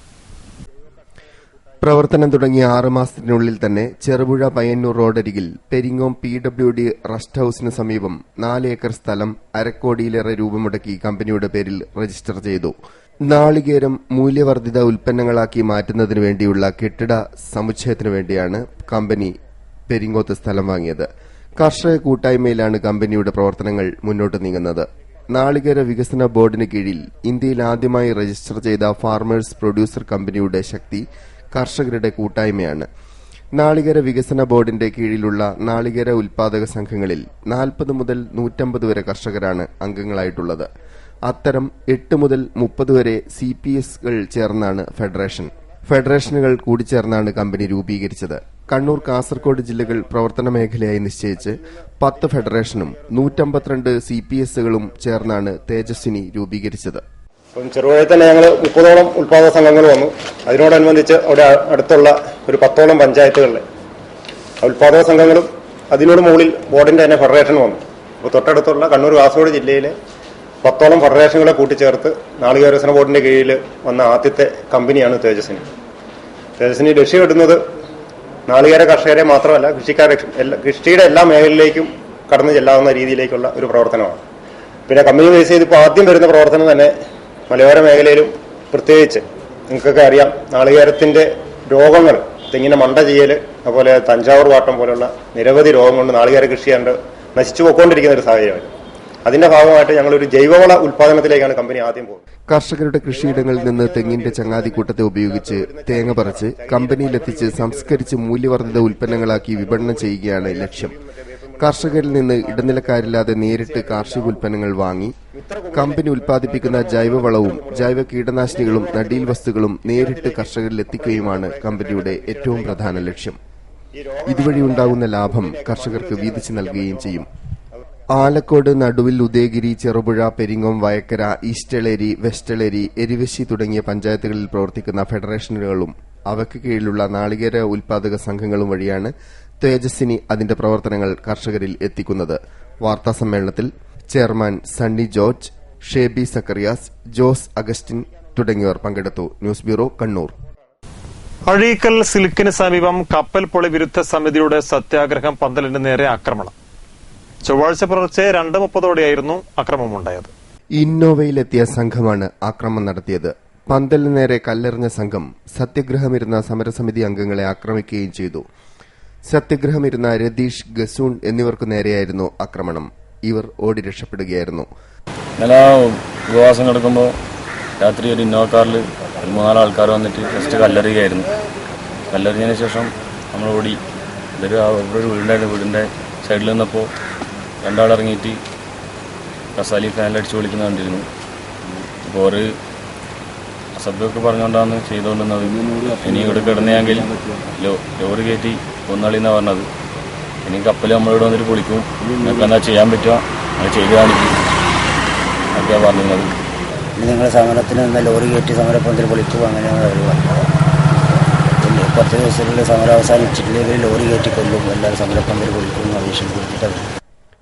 പ്രവർത്തനം തുടങ്ങിയ 6 മാസത്തിനുള്ളിൽ തന്നെ ചെറുപുഴ പയ്യന്നൂർ റോഡരികിൽ പെരിങ്ങോം PWD റെസ്റ്റ് ഹൌസിന് സമീപം 4 ഏക്കർ സ്ഥലം അരക്കോടിയിലേറെ രൂപ മുടക്കി കമ്പനിയുടെ പേരിൽ രജിസ്റ്റർ ചെയ്തു. നാളികേരം മൂല്യവർദ്ധിത ഉൽപ്പന്നങ്ങളാക്കി മാറ്റുന്നതിനു വേണ്ടിയുള്ള കെട്ടിട സമുച്ചയത്തിനു വേണ്ടിയാണ് കമ്പനി പെരിങ്ങോത്ത് സ്ഥലം വാങ്ങിയത്. കർഷക കൂട്ടായ്മയിലാണ് കമ്പനിയുടെ പ്രവർത്തനങ്ങൾ മുന്നോട്ട് നീങ്ങുന്നത്. നാളികേര വികസന ബോർഡിന് കീഴിൽ ഇന്ത്യയിൽ ആദ്യമായി രജിസ്റ്റർ ചെയ്ത ഫാർമേഴ്സ് പ്രൊഡ്യൂസർ കമ്പനിയുടെ ശക്തി കർഷകരുടെ കൂട്ടായ്മയാണ്. നാളികേര വികസന ബോർഡിന്റെ കീഴിലുള്ള നാളികേര ഉൽപാദക സംഘങ്ങളിൽ 40 മുതൽ 150 വരെ കർഷകരാണ് അംഗങ്ങളായിട്ടുള്ളത്. അത്തരം 8 മുതൽ 30 വരെ CPSകൾ ചേർന്നാണ് ഫെഡറേഷൻ. ഫെഡറേഷനുകൾ കൂടിച്ചേർന്നാണ് കമ്പനി രൂപീകരിച്ചത്. കണ്ണൂർ, കാസർകോട് ജില്ലകൾ പ്രവർത്തന മേഖലയായി നിശ്ചയിച്ച് 10 ഫെഡറേഷനും 152 CPSകളും ചേർന്നാണ് തേജസ്വിനി രൂപീകരിച്ചത്. ചെറുപുഴയിൽ തന്നെ ഞങ്ങൾ 30ഓളം ഉൽപാദക സംഘങ്ങൾ വന്നു. അതിനോടനുബന്ധിച്ച് അവിടെ അടുത്തുള്ള ഒരു 10ഓളം പഞ്ചായത്തുകളിലെ ഉൽപാദക സംഘങ്ങളും അതിനോട് മുകളിൽ ബോർഡിന്റെ തന്നെ ഫെഡറേഷൻ വന്നു. അപ്പോൾ തൊട്ടടുത്തുള്ള കണ്ണൂർ, കാസർഗോഡ് ജില്ലയിലെ 10ഓളം ഫെഡറേഷനുകളെ കൂട്ടിച്ചേർത്ത് നാളികേര വികസന ബോർഡിന്റെ കീഴിൽ വന്ന ആദ്യത്തെ കമ്പനിയാണ് തേജസ്വിനി. തേജസ്വിനി ലക്ഷ്യമിടുന്നത് നാളികേര കർഷകരെ മാത്രമല്ല, കൃഷിയുടെ എല്ലാ മേഖലയിലേക്കും കടന്നു ചെല്ലാവുന്ന രീതിയിലേക്കുള്ള ഒരു പ്രവർത്തനമാണ്. പിന്നെ കമ്പനി ബേസ് ചെയ്ത് ഇപ്പോൾ ആദ്യം വരുന്ന പ്രവർത്തനം തന്നെ മലയോര മേഖലയിലും പ്രത്യേകിച്ച് നിങ്ങൾക്കൊക്കെ അറിയാം, നാളികേരത്തിന്റെ രോഗങ്ങൾ, തെങ്ങിനെ മണ്ട ചെയ്യൽ, അതുപോലെ തഞ്ചാവൂർ വാട്ടം പോലുള്ള നിരവധി രോഗം കൊണ്ട് നാളികേര കൃഷി കണ്ട് നശിച്ചു പോയിക്കൊണ്ടിരിക്കുന്ന ഒരു സാഹചര്യമാണ്. അതിന്റെ ഭാഗമായിട്ട് ഞങ്ങളൊരു ജൈവവള ഉൽപാദനത്തിലേക്കാണ് കമ്പനി ആദ്യം പോകുന്നത്. കർഷകരുടെ കൃഷിയിടങ്ങളിൽ നിന്ന് തെങ്ങിന്റെ ചങ്ങാതിക്കൂട്ടത്തെ ഉപയോഗിച്ച് തേങ്ങ പറിച്ച് കമ്പനിയിലെത്തിച്ച് സംസ്കരിച്ച് മൂല്യവർദ്ധിത ഉൽപ്പന്നങ്ങളാക്കി വിപണനം ചെയ്യുകയാണ് ലക്ഷ്യം. കർഷകരിൽ നിന്ന് ഇടനിലക്കാരില്ലാതെ നേരിട്ട് കാർഷിക ഉൽപ്പന്നങ്ങൾ വാങ്ങി കമ്പനി ഉൽപ്പാദിപ്പിക്കുന്ന ജൈവവളവും ജൈവ കീടനാശിനികളും നടീൽ വസ്തുക്കളും നേരിട്ട് കർഷകരിൽ എത്തിക്കുകയുമാണ് കമ്പനിയുടെ ഏറ്റവും പ്രധാന ലക്ഷ്യം. ഇതുവഴി ഉണ്ടാകുന്ന ലാഭം കർഷകർക്ക് വീതിച്ചു നൽകുകയും ചെയ്യും. ആലക്കോട്, നടുവിൽ, ഉദയഗിരി, ചെറുപുഴ, പെരിങ്ങോം, വയക്കര, ഈസ്റ്റളേരി, വെസ്റ്റളേരി, എരിവശി തുടങ്ങിയ പഞ്ചായത്തുകളിൽ പ്രവർത്തിക്കുന്ന ഫെഡറേഷനുകളും അവയ്ക്ക് കീഴിലുള്ള നാളികേര ഉൽപാദക സംഘങ്ങളും വഴിയാണ് തേജസ്വിനി അതിന്റെ പ്രവർത്തനങ്ങൾ കർഷകരിൽ എത്തിക്കുന്നത്. വാർത്താസമ്മേളനത്തിൽ chairman Sunny George, Sheby Zacharias, Jose Augustine തുടങ്ങിയവർ പങ്കെടുത്തു. News bureau, Kannur. അഴീക്കൽ സിൽക്കിന് സമീപം കപ്പൽ പൊളി വിരുദ്ധ സമിതിയുടെ സത്യാഗ്രഹം പന്തലിന് നേരെ ആക്രമണം. ചൊവ്വാഴ്ച പുലർച്ചെ 2:30ഓടെയായിരുന്നു അക്രമമുണ്ടായത്. ഇന്നോവയിലെത്തിയ സംഘമാണ് ആക്രമണം നടത്തിയത്. പന്തലിന് നേരെ കല്ലെറിഞ്ഞ സംഘം സത്യഗ്രഹമിരുന്ന സമരസമിതി അംഗങ്ങളെ ആക്രമിക്കുകയും ചെയ്തു. സത്യഗ്രഹമിരുന്ന രതീഷ്, ഗസൂൺ എന്നിവർക്കു നേരെയായിരുന്നു ആക്രമണം. ഇവർ ഓടി രക്ഷപ്പെടുകയായിരുന്നു. ഇന്നലെ ഉപവാസം കിടക്കുമ്പോൾ രാത്രി ഒരു ഇന്നോവ കാറിൽ 3-4 ആൾക്കാർ വന്നിട്ട് ഫസ്റ്റ് കല്ലെറിയുകയായിരുന്നു. കല്ലെറിഞ്ഞതിന് ശേഷം നമ്മൾ ഓടി. ഇതൊരു വീടുണ്ടായിരുന്നു. വീടിൻ്റെ സൈഡിൽ നിന്നപ്പോൾ 2 ആളിറങ്ങിയിട്ട് കസാലി ഫാനിലടിച്ച് വിളിക്കുന്ന കണ്ടിരുന്നു. അപ്പോൾ ഒരു അസഭ്യമൊക്കെ പറഞ്ഞുകൊണ്ടാണ് ചെയ്തുകൊണ്ടിരുന്നത്. ഇനി ഇവിടെ കിടന്നെങ്കിൽ ലോറി കയറ്റി കൊന്നളിന്നാണ് പറഞ്ഞത്. ഇനി കപ്പൽ നമ്മളിവിടെ വന്നിട്ട് പൊളിക്കും, നിങ്ങൾക്ക് എന്താ ചെയ്യാൻ പറ്റുക അത് ചെയ്ത് കാണിക്കും എന്നൊക്കെയാണ് പറഞ്ഞിരുന്നത്. നിങ്ങളുടെ സമരത്തിന് നിന്ന് ലോറി കയറ്റി സമരപ്പന്തൽ പൊളിക്കും, അങ്ങനെയാണ് അവർ പറഞ്ഞത്. 10 ദിവസത്തിലുള്ള സമരം അവസാനിച്ചിട്ടില്ലെങ്കിൽ ലോറി കയറ്റി കൊല്ലും, എല്ലാവരും സമരപ്പന്തൽ പൊളിക്കും ഭീഷണി കൊടുത്തിട്ടാണ്.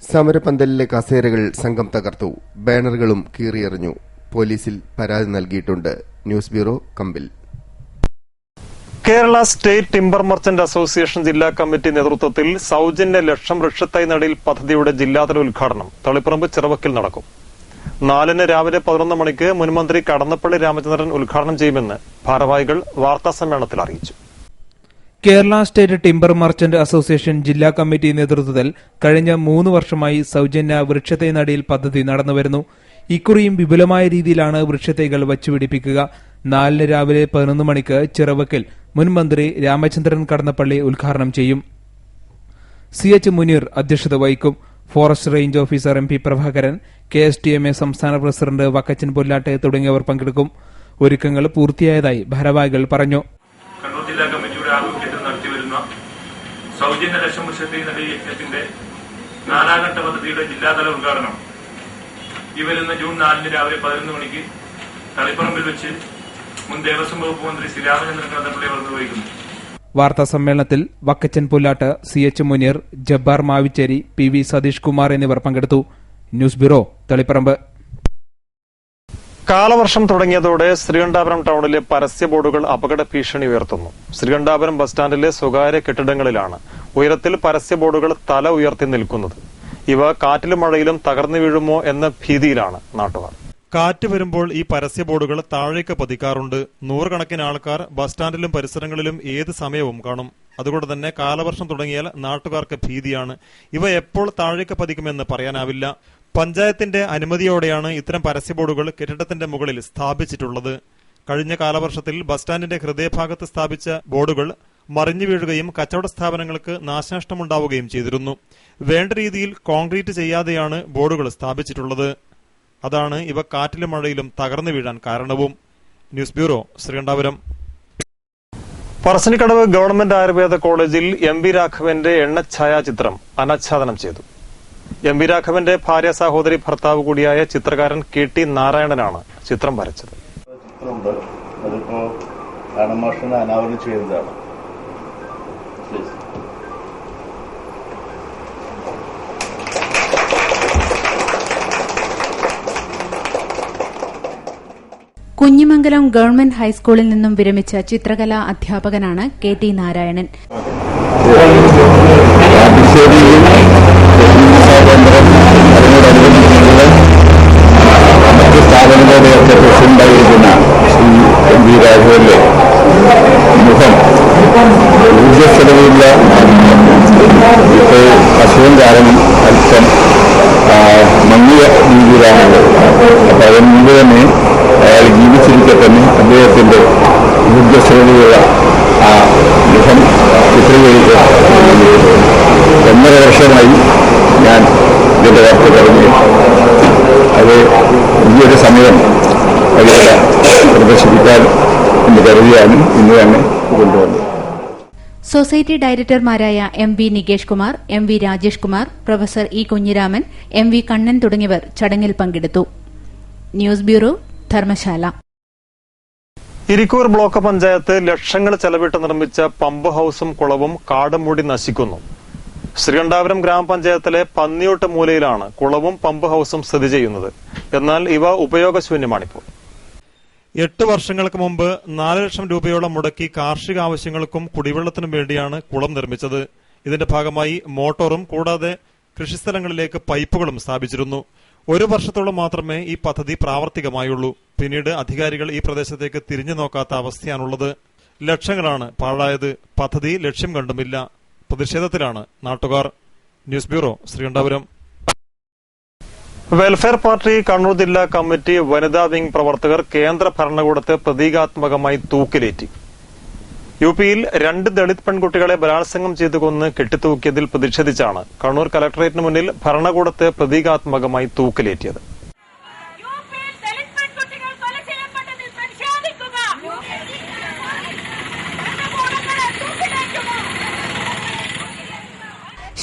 സമരപന്തലിലെ കസേരകൾ സംഘം തകർത്തു. ബാനറുകളും കീറിയെറിഞ്ഞു. പോലീസിൽ പരാതി നൽകിയിട്ടുണ്ട്. News bureau, Kambil. Kerala state timber merchant association ജില്ലാ കമ്മിറ്റി നേതൃത്വത്തിൽ സൌജന്യ ലക്ഷം വൃക്ഷത്തൈ നടീൽ പദ്ധതിയുടെ ജില്ലാതല ഉദ്ഘാടനം തളിപ്പറമ്പ് ചിറവക്കിൽ നടക്കും. 4-ന് രാവിലെ 11 മണിക്ക് മുൻമന്ത്രി കടന്നപ്പള്ളി രാമചന്ദ്രൻ ഉദ്ഘാടനം ചെയ്യുമെന്ന് ഭാരവാഹികൾ വാർത്താസമ്മേളനത്തിൽ അറിയിച്ചു. Kerala state timber merchant association ജില്ലാ കമ്മിറ്റി നേതൃത്വത്തിൽ കഴിഞ്ഞ 3 വർഷമായി സൌജന്യ വൃക്ഷത്തൈ നടീൽ പദ്ധതി നടന്നുവരുന്നു. ഇക്കുറിയും വിപുലമായ രീതിയിലാണ് വൃക്ഷത്തൈകൾ വച്ചുപിടിപ്പിക്കുക. 4-ന് രാവിലെ 11 മണിക്ക് ചിറവക്കിൽ മുൻമന്ത്രി രാമചന്ദ്രൻ കടന്നപ്പള്ളി ഉദ്ഘാടനം ചെയ്യും. CH മുനീർ അധ്യക്ഷത വഹിക്കും. Forest range officer MP Prabhakaran, KSTMA സംസ്ഥാന പ്രസിഡന്റ് വക്കച്ചൻ പൊല്ലാട്ടെ തുടങ്ങിയവർ പങ്കെടുക്കും. ഒരുക്കങ്ങൾ പൂർത്തിയായതായി ഭാരവാഹികൾ പറഞ്ഞു. കണ്ണൂർ ജില്ലാ കമ്മിറ്റിയുടെ ആഭിമുഖ്യത്തിൽ നടത്തിവരുന്ന സൌജന്യ ലക്ഷം വൃക്ഷത്തൈ നടീൽ യജ്ഞത്തിന്റെ 4ാം ഘട്ട പദ്ധതിയുടെ ജില്ലാതല ഉദ്ഘാടനം ഈ വരുന്ന ജൂൺ 4-ന് രാവിലെ 11 മണിക്ക് തളിപ്പറമ്പിൽ വെച്ച് മുൻ ദേവസ്വം വകുപ്പ് മന്ത്രി ശ്രീ രാമചന്ദ്രൻ കടന്നപ്പള്ളി നിർവഹിക്കുന്നു. വാർത്താ സമ്മേളനത്തിൽ വക്കച്ചൻ പുല്ലാട്ട്, CH മുനീർ, ജബ്ബാർ മാവിച്ചേരി, PV സതീഷ് കുമാർ എന്നിവർ പങ്കെടുത്തു. News bureau, Taliparamba. കാലവർഷം തുടങ്ങിയതോടെ ശ്രീകണ്ഠാപുരം ടൌണിലെ പരസ്യ ബോർഡുകൾ അപകട ഭീഷണി ഉയർത്തുന്നു. ശ്രീകണ്ഠാപുരം ബസ് സ്റ്റാൻഡിലെ സ്വകാര്യ കെട്ടിടങ്ങളിലാണ് ഉയരത്തിൽ പരസ്യ ബോർഡുകൾ തല ഉയർത്തി നിൽക്കുന്നത്. ഇവ കാറ്റിലും മഴയിലും തകർന്നു വീഴുമോ എന്ന ഭീതിയിലാണ് നാട്ടുകാർ. കാറ്റ് വരുമ്പോൾ ഈ പരസ്യ ബോർഡുകൾ താഴേക്ക് പതിക്കാറുണ്ട്. 100 കണക്കിന് ആൾക്കാർ ബസ് സ്റ്റാൻഡിലും പരിസരങ്ങളിലും ഏത് സമയവും കാണും. അതുകൊണ്ട് തന്നെ കാലവർഷം തുടങ്ങിയാൽ നാട്ടുകാർക്ക് ഭീതിയാണ്. ഇവ എപ്പോൾ താഴേക്ക് പതിക്കുമെന്ന് പറയാനാവില്ല. പഞ്ചായത്തിന്റെ അനുമതിയോടെയാണ് ഇത്തരം പരസ്യ ബോർഡുകൾ കെട്ടിടത്തിന്റെ മുകളിൽ സ്ഥാപിച്ചിട്ടുള്ളത്. കഴിഞ്ഞ കാലവർഷത്തിൽ ബസ് സ്റ്റാൻഡിന്റെ ഹൃദയഭാഗത്ത് സ്ഥാപിച്ച ബോർഡുകൾ മറിഞ്ഞു വീഴുകയും കച്ചവട സ്ഥാപനങ്ങൾക്ക് നാശനഷ്ടമുണ്ടാവുകയും ചെയ്തിരുന്നു. വേണ്ട രീതിയിൽ കോൺക്രീറ്റ് ചെയ്യാതെയാണ് ബോർഡുകൾ സ്ഥാപിച്ചിട്ടുള്ളത്. അതാണ് ഇവ കാറ്റിലും മഴയിലും തകർന്നു വീഴാൻ കാരണവും. News bureau, Sreekandapuram. Parassinikkadavu government Ayurveda കോളേജിൽ എം.വി. രാഘവന്റെ എണ്ണഛായാചിത്രം അനാച്ഛാദനം ചെയ്തു. എം.വി. രാഘവന്റെ ഭാര്യ സഹോദരി ഭർത്താവ് കൂടിയായ ചിത്രകാരൻ കെ.ടി. നാരായണനാണ് ചിത്രം വരച്ചത്. അതിപ്പോ ആനമാഷിനെ അനാവരണം ചെയ്തതാണ്. കുഞ്ഞിമംഗലം ഗവൺമെന്റ് ഹൈസ്കൂളിൽ നിന്നും വിരമിച്ച ചിത്രകലാ അധ്യാപകനാണ് കെ.ടി. നാരായണൻ. സ്ഥാപനങ്ങളുടെയൊക്കെ പ്രസിഡന്റായിരിക്കുന്ന ശ്രീ എം.വി. രാഘവന്റെ മുഖം ഊർജ്ജസ്വലതയുള്ള ഇപ്പോൾ അസുഖം കാരണം അല്പം മങ്ങിയ രീതിയിലാണുള്ളത്. അപ്പൊ അതുകൊണ്ട് തന്നെ അയാൾ ജീവിച്ചിരിക്കെ തന്നെ അദ്ദേഹത്തിന്റെ ഊർജ്ജസ്വലതയുള്ള ആ മുഖം ചിത്രീകരിക്കുക. 1.5 വർഷമായി ഞാൻ ഇതിന്റെ വാർത്ത പറഞ്ഞു. അത് ഈയൊരു സമയം അതിൽ പ്രദർശിപ്പിക്കാൻ എന്ന് കരുതിയാണ് ഇന്ന് തന്നെ കൊണ്ടുവന്നത്. സൊസൈറ്റി ഡയറക്ടർമാരായ M V. Nikesh Kumar, M V. Rajesh Kumar, professor E. Kunhiraman, M V. Kannan തുടങ്ങിയവർ ചടങ്ങിൽ പങ്കെടുത്തു. News bureau, Dharmashala. Irikkur block panchayat ലക്ഷങ്ങൾ ചെലവിട്ട് നിർമ്മിച്ച പമ്പ് ഹൌസും കുളവും കാടും മൂടി നശിക്കുന്നു. ശ്രീകണ്ഠാപുരം ഗ്രാമപഞ്ചായത്തിലെ പന്നിയോട്ട് മൂലയിലാണ് കുളവും പമ്പ് ഹൌസും സ്ഥിതി ചെയ്യുന്നത്. എന്നാൽ ഇവ ഉപയോഗശൂന്യമാണിപ്പോൾ. 8 വർഷങ്ങൾക്ക് മുമ്പ് 4 ലക്ഷം രൂപയോളം മുടക്കി കാർഷിക ആവശ്യങ്ങൾക്കും കുടിവെള്ളത്തിനും വേണ്ടിയാണ് കുളം നിർമ്മിച്ചത്. ഇതിന്റെ ഭാഗമായി മോട്ടോറും കൂടാതെ കൃഷിസ്ഥലങ്ങളിലേക്ക് പൈപ്പുകളും സ്ഥാപിച്ചിരുന്നു. 1 വർഷത്തോളം മാത്രമേ ഈ പദ്ധതി പ്രാവർത്തികമായുള്ളൂ. പിന്നീട് അധികാരികൾ ഈ പ്രദേശത്തേക്ക് തിരിഞ്ഞു നോക്കാത്ത അവസ്ഥയാണുള്ളത്. ലക്ഷങ്ങളാണ് പാഴായത്. പദ്ധതി ലക്ഷ്യം കണ്ടുമില്ല. പ്രതിഷേധത്തിലാണ് നാട്ടുകാർ. News bureau, Sreekandapuram. Welfare party Kannur ജില്ലാ കമ്മിറ്റി വനിതാ വിംഗ് പ്രവർത്തകർ കേന്ദ്ര ഭരണകൂടത്തെ പ്രതീകാത്മകമായി തൂക്കിലേറ്റി. യുപിയിൽ 2 ദളിത് പെൺകുട്ടികളെ ബലാത്സംഗം ചെയ്തു കൊന്ന് കെട്ടിത്തൂക്കിയതിൽ പ്രതിഷേധിച്ചാണ് കണ്ണൂർ കലക്ടറേറ്റിന് മുന്നിൽ ഭരണകൂടത്തെ പ്രതീകാത്മകമായി തൂക്കിലേറ്റിയത്.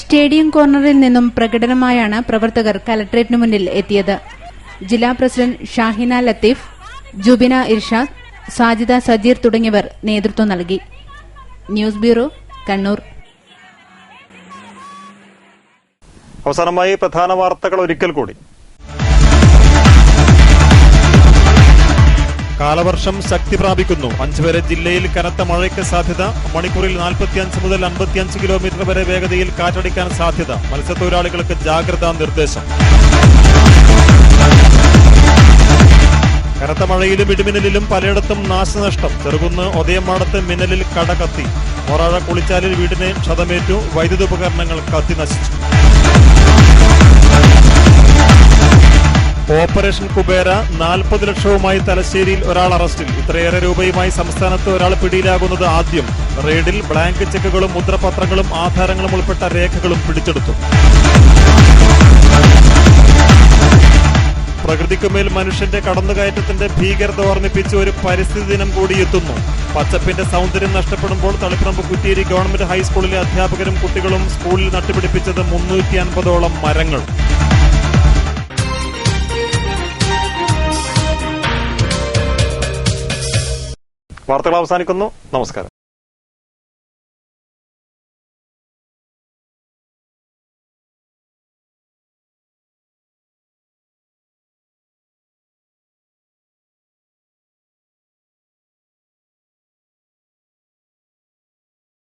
സ്റ്റേഡിയം കോർണറിൽ നിന്നും പ്രകടനമായാണ് പ്രവർത്തകർ കലക്ടറേറ്റിന് മുന്നിൽ എത്തിയത്. ജില്ലാ പ്രസിഡന്റ് ഷാഹിന ലത്തീഫ്, ജുബിന ഇർഷാദ്, സാജിദ സജീർ തുടങ്ങിയവർ നേതൃത്വം നൽകി. News bureau, Kannur. അവസാനമായി പ്രധാന വാർത്തകൾ ഒരിക്കൽ കൂടി. കാലവർഷം ശക്തി പ്രാപിക്കുന്നു. 5 വരെ ജില്ലയിൽ കനത്ത മഴയ്ക്ക് സാധ്യത. മണിക്കൂറിൽ 45 മുതൽ 55 കിലോമീറ്റർ വരെ വേഗതയിൽ കാറ്റടിക്കാൻ സാധ്യത. മത്സ്യത്തൊഴിലാളികൾക്ക് ജാഗ്രതാ നിർദ്ദേശം. കനത്ത മഴയിലും ഇടിമിന്നലിലും പലയിടത്തും നാശനഷ്ടം. ചെറുകുന്ന് ഒതയമാടത്ത് മിന്നലിൽ കട കത്തി. മൊറാഴ കുളിച്ചാലിൽ വീടിന് ക്ഷതമേറ്റു. വൈദ്യുത ഉപകരണങ്ങൾ കത്തി നശിച്ചു. ഓപ്പറേഷൻ കുബേര 40 ലക്ഷവുമായി തലശ്ശേരിയിൽ ഒരാൾ അറസ്റ്റിൽ. ഇത്രയേറെ രൂപയുമായി സംസ്ഥാനത്ത് ഒരാൾ പിടിയിലാകുന്നത് ആദ്യം. റെയ്ഡിൽ ബ്ലാങ്ക് ചെക്കുകളും മുദ്രപത്രങ്ങളും ആധാരങ്ങളും ഉൾപ്പെട്ട രേഖകളും പിടിച്ചെടുത്തു. പ്രകൃതിക്കുമേൽ മനുഷ്യന്റെ കടന്നുകയറ്റത്തിന്റെ ഭീകരത ഓർമ്മിപ്പിച്ച് ഒരു പരിസ്ഥിതി ദിനം കൂടി എത്തുന്നു. പച്ചപ്പിന്റെ സൗന്ദര്യം നഷ്ടപ്പെടുമ്പോൾ തളിപ്പറമ്പ് കുറ്റിയേരി ഗവൺമെന്റ് ഹൈസ്കൂളിലെ അധ്യാപകരും കുട്ടികളും സ്കൂളിൽ നട്ടുപിടിപ്പിച്ചത് 350ഓളം മരങ്ങൾ. വാർത്തകൾ അവസാനിക്കുന്നു. നമസ്കാരം.